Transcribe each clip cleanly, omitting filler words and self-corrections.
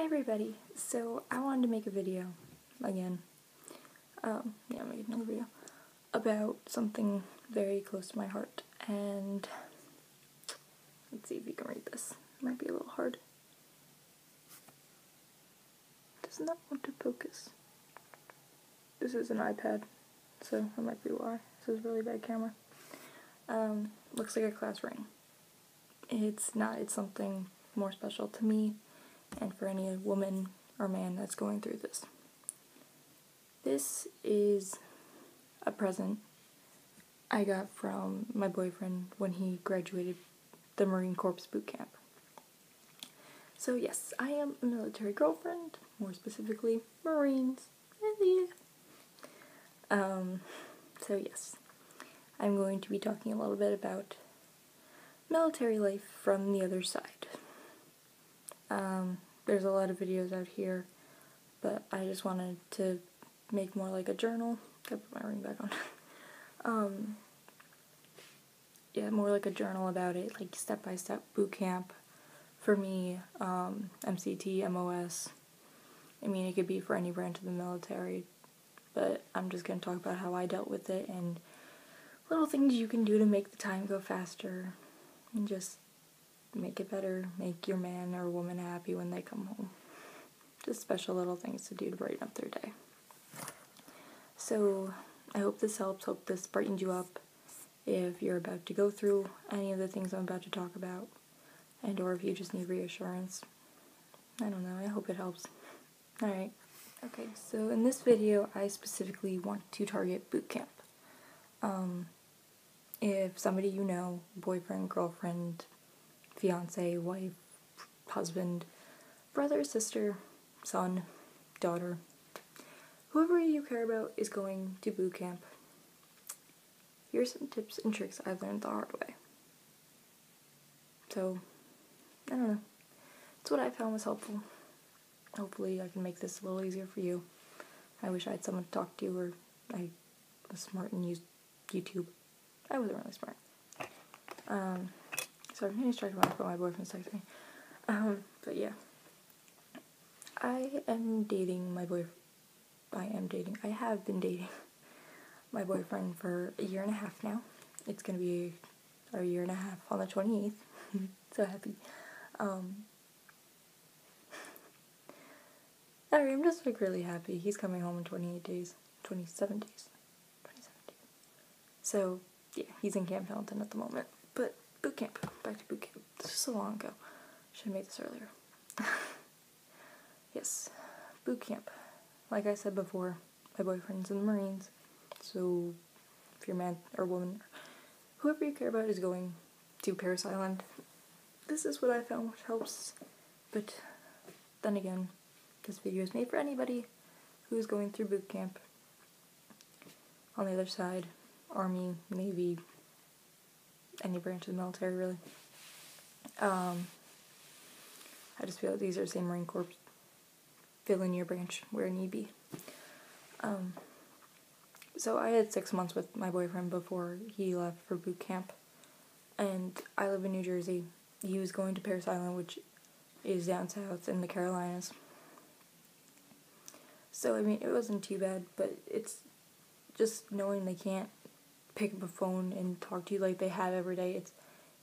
everybody, so I wanted to make a video, again, make another video, about something very close to my heart, and let's see if you can read this. It might be a little hard. Does not want to focus. This is an iPad, so that might be why. This is a really bad camera. Looks like a class ring. It's not, it's something more special to me and for any woman or man that's going through this. This is a present I got from my boyfriend when he graduated the Marine Corps boot camp. So yes, I am a military girlfriend, more specifically Marines. So yes, I'm going to be talking a little bit about military life from the other side. There's a lot of videos out here, but I just wanted to make more like a journal. Gotta put my ring back on. Yeah, more like a journal about it, like step-by-step boot camp for me, MCT, MOS. I mean, it could be for any branch of the military, but I'm just going to talk about how I dealt with it and little things you can do to make the time go faster and just make it better, make your man or woman happy when they come home. Just special little things to do to brighten up their day. So, I hope this helps, hope this brightens you up if you're about to go through any of the things I'm about to talk about, and or if you just need reassurance. I don't know, I hope it helps. Alright. Okay, so in this video, I specifically want to target boot camp. If somebody you know, boyfriend, girlfriend, fiance, wife, husband, brother, sister, son, daughter, whoever you care about is going to boot camp, here's some tips and tricks I've learned the hard way. So, I don't know. It's what I found was helpful. Hopefully I can make this a little easier for you. I wish I had someone to talk to, or I was smart and used YouTube. I wasn't really smart. Sorry, I'm distracted by my boyfriend's texting. But yeah. I have been dating my boyfriend for a year and a half now. It's gonna be our year and a half on the 28th. So happy. I'm just like really happy. He's coming home in 27 days. 27 days. So, yeah, he's in Camp Pendleton at the moment. But boot camp. Back to boot camp. This was so long ago. Should have made this earlier. Yes, boot camp. Like I said before, my boyfriend's in the Marines. So, if you're a man or woman, whoever you care about is going to Parris Island. This is what I found which helps. But then again, this video is made for anybody who is going through boot camp. On the other side, Army, Navy, any branch of the military, really. I just feel like these are the same Marine Corps. Fill in your branch where need be. So I had 6 months with my boyfriend before he left for boot camp. And I live in New Jersey. He was going to Parris Island, which is down south in the Carolinas. So, I mean, it wasn't too bad, but it's just knowing they can't pick up a phone and talk to you like they have every day. It's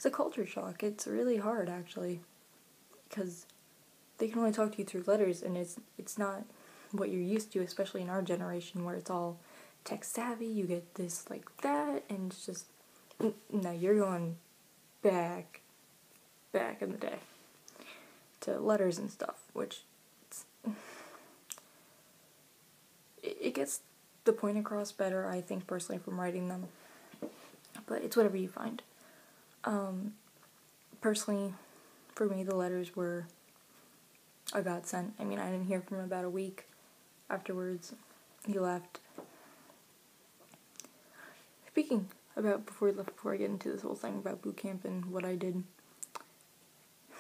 a culture shock. It's really hard, actually, because they can only talk to you through letters, and it's not what you're used to, especially in our generation where it's all tech savvy. You get this like that, and it's just, no, you're going back in the day to letters and stuff, which it gets the point across better, I think, personally, from writing them. But it's whatever you find. Personally, for me, the letters were a godsend. I mean, I didn't hear from him about a week afterwards. He left. Speaking about before he left, before I get into this whole thing about boot camp and what I did,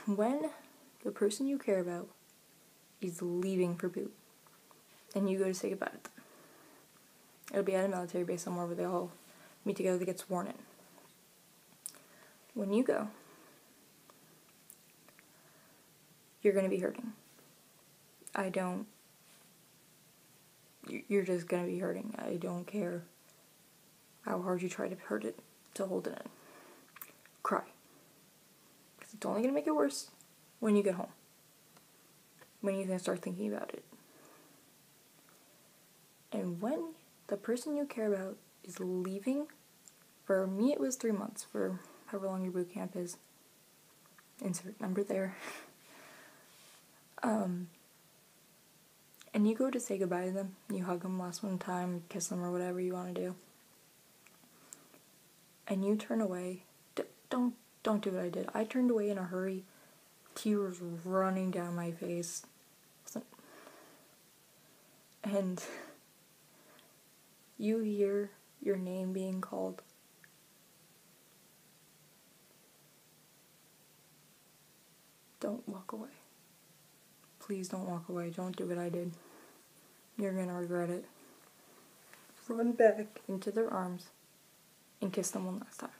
when the person you care about is leaving for boot, and you go to say goodbye to them, it'll be at a military base somewhere where they all meet together to get sworn in. When you go, you're going to be hurting. I don't, you're just gonna be hurting. I don't care how hard you try to hurt it, to hold it in. Cry. Because it's only gonna make it worse when you get home. When you're gonna start thinking about it. And when the person you care about is leaving, for me it was 3 months, for however long your boot camp is. Insert number there. And you go to say goodbye to them, you hug them last one time, kiss them or whatever you want to do, and you turn away, don't do what I did. I turned away in a hurry, tears running down my face, and you hear your name being called. Don't walk away. Please don't walk away. Don't do what I did. You're gonna regret it. Run back into their arms and kiss them one last time.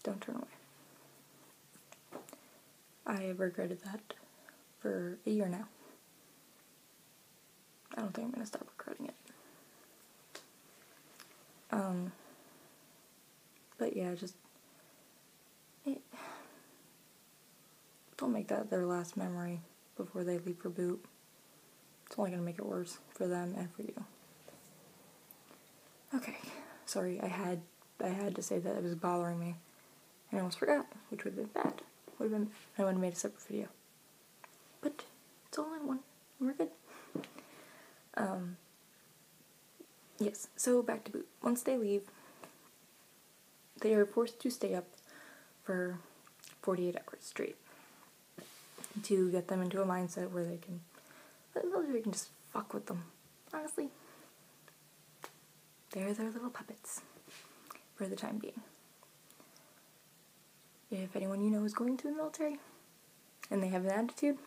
Don't turn away. I have regretted that for a year now. I don't think I'm gonna stop regretting it. But yeah, just don't make that their last memory before they leave for boot. It's only gonna make it worse for them and for you. Okay, sorry, I had to say that it was bothering me. And I almost forgot, which would have been bad. I would have made a separate video. But it's all in one, and we're good. Yes, so back to boot. Once they leave, they are forced to stay up for 48 hours straight to get them into a mindset where the military can just fuck with them. Honestly, they're their little puppets for the time being. If anyone you know is going to the military and they have an attitude,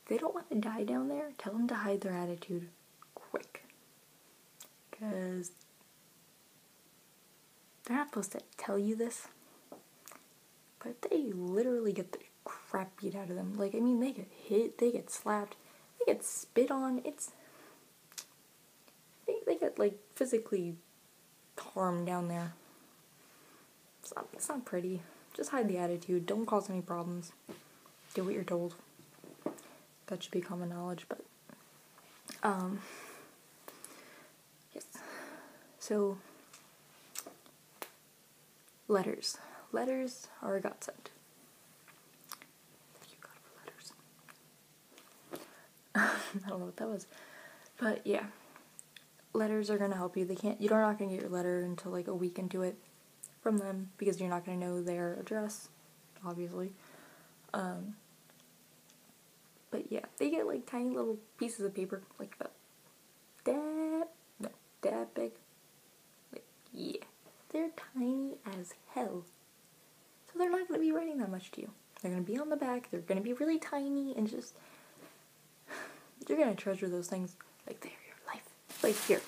if they don't want to die down there, tell them to hide their attitude quick. Because they're not supposed to tell you this, but they literally get the crap beat out of them. Like, I mean, they get hit, they get slapped, they get spit on. They get, like, physically harmed down there. It's not pretty. Just hide the attitude. Don't cause any problems. Do what you're told. That should be common knowledge, but yes. So letters are a godsend. Thank you God for letters. I don't know what that was, but yeah, letters are gonna help you. You're not gonna get your letter until like a week into it from them, because you're not gonna know their address, obviously. But yeah, they get like tiny little pieces of paper, like about that big. Like, yeah, they're tiny as hell. So they're not gonna be writing that much to you. They're gonna be on the back, they're gonna be really tiny, and just, you're gonna treasure those things like they're your life. Like, here,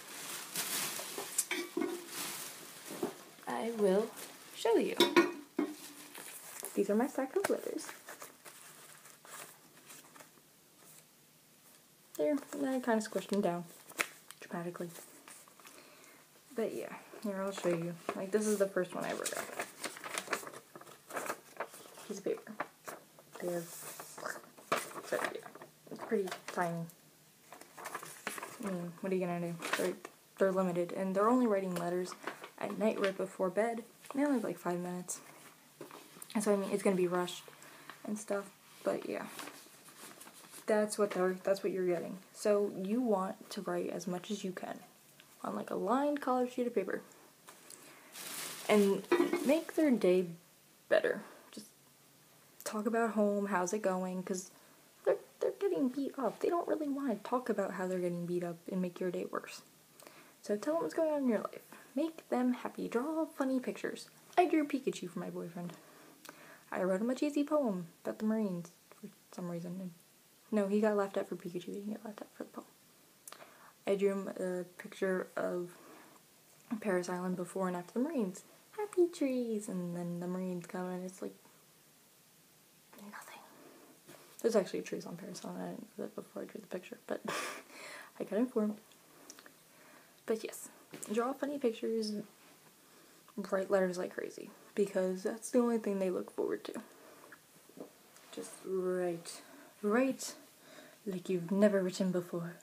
I will show you. These are my stack of letters. There, and I kind of squished them down dramatically. But yeah, here, I'll show you. Like, this is the first one I ever got. Piece of paper. They have, so yeah, it's pretty tiny. I mean, what are you gonna do? They're limited, and they're only writing letters at night right before bed. They only have like 5 minutes. And so, I mean, it's gonna be rushed and stuff, but yeah. That's what you're getting. So you want to write as much as you can on like a lined colored sheet of paper and make their day better. Just talk about home, how's it going, because they're getting beat up. They don't really want to talk about how they're getting beat up and make your day worse. So tell them what's going on in your life. Make them happy. Draw funny pictures. I drew Pikachu for my boyfriend. I wrote him a cheesy poem about the Marines for some reason. No, he got laughed at for Pikachu. He didn't get laughed at for the poem. I drew him a picture of Paris Island before and after the Marines. Happy trees! And then the Marines come and it's like There's actually a trees on Paris Hilton. I didn't know that before I drew the picture, but I got informed. But yes, draw funny pictures, write letters like crazy, because that's the only thing they look forward to. Just write like you've never written before.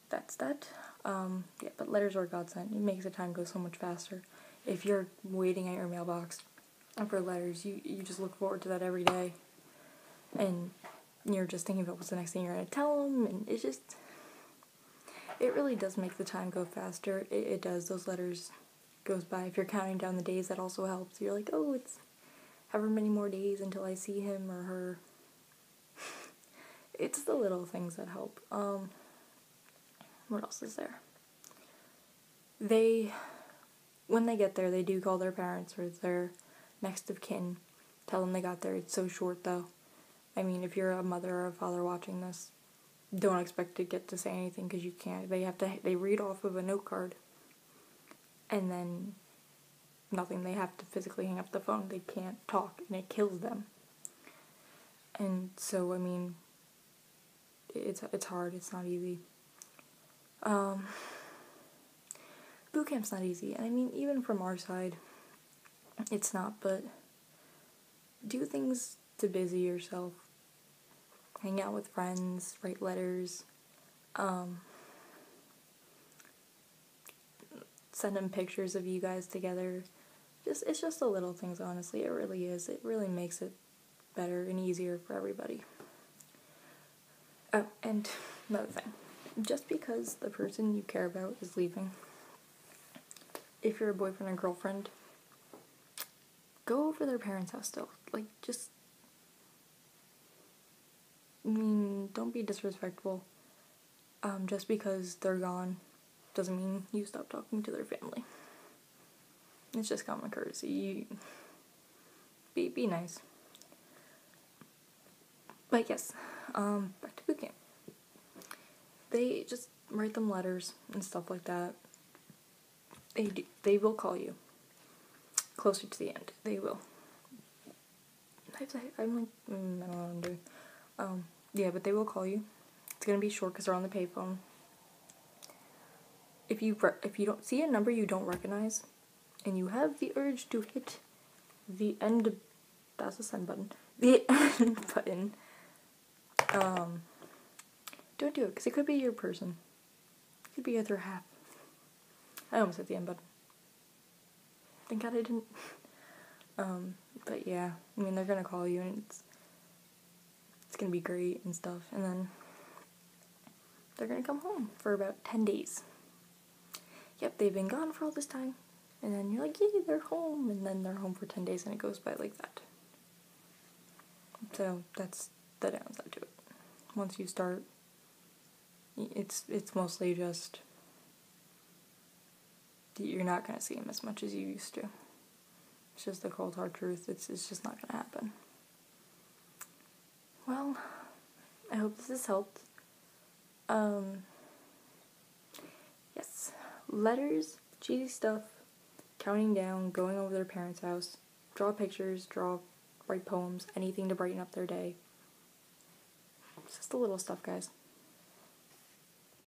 That's that. Yeah, but letters are a godsend. It makes the time go so much faster. If you're waiting at your mailbox for letters, you just look forward to that every day. And you're just thinking about what's the next thing you're going to tell them, and it really does make the time go faster. It does. Those letters goes by. If you're counting down the days, that also helps. You're like, oh, it's however many more days until I see him or her. It's the little things that help. What else is there? When they get there, they do call their parents or their next of kin. Tell them they got there. It's so short, though. I mean, if you're a mother or a father watching this, don't expect to get to say anything because you can't. They read off of a note card. And then nothing. They have to physically hang up the phone. They can't talk, and it kills them. And so, I mean, it's hard. It's not easy. Boot camp's not easy. And I mean, even from our side, it's not, but do things to busy yourself. Hang out with friends, write letters, send them pictures of you guys together. It's just the little things, honestly. It really is. It really makes it better and easier for everybody. Oh, and another thing. Just because the person you care about is leaving, if you're a boyfriend or girlfriend, go over their parents' house still. Like, just, I mean, don't be disrespectful. Just because they're gone doesn't mean you stop talking to their family. It's just common courtesy. Be nice. But yes, back to boot camp. They just write them letters and stuff like that. They will call you closer to the end. They will. I'm like, I don't know what I'm doing. Yeah, but they will call you. It's gonna be short because they're on the payphone. If you don't see a number you don't recognize, and you have the urge to hit the end, that's the send button. The end button. Don't do it because it could be your person. It could be other half. I almost hit the end button. Thank God I didn't. But yeah, I mean, they're gonna call you and it's gonna be great and stuff, and then they're gonna come home for about 10 days. Yep, they've been gone for all this time, and then you're like, yay, they're home, and then they're home for 10 days, and it goes by like that. So that's the downside to it. Once you start, it's mostly just you're not gonna see them as much as you used to. It's just the cold hard truth. It's just not gonna happen. Well, I hope this has helped. Yes, letters, cheesy stuff, counting down, going over their parents' house, draw pictures, write poems, anything to brighten up their day. It's just the little stuff, guys.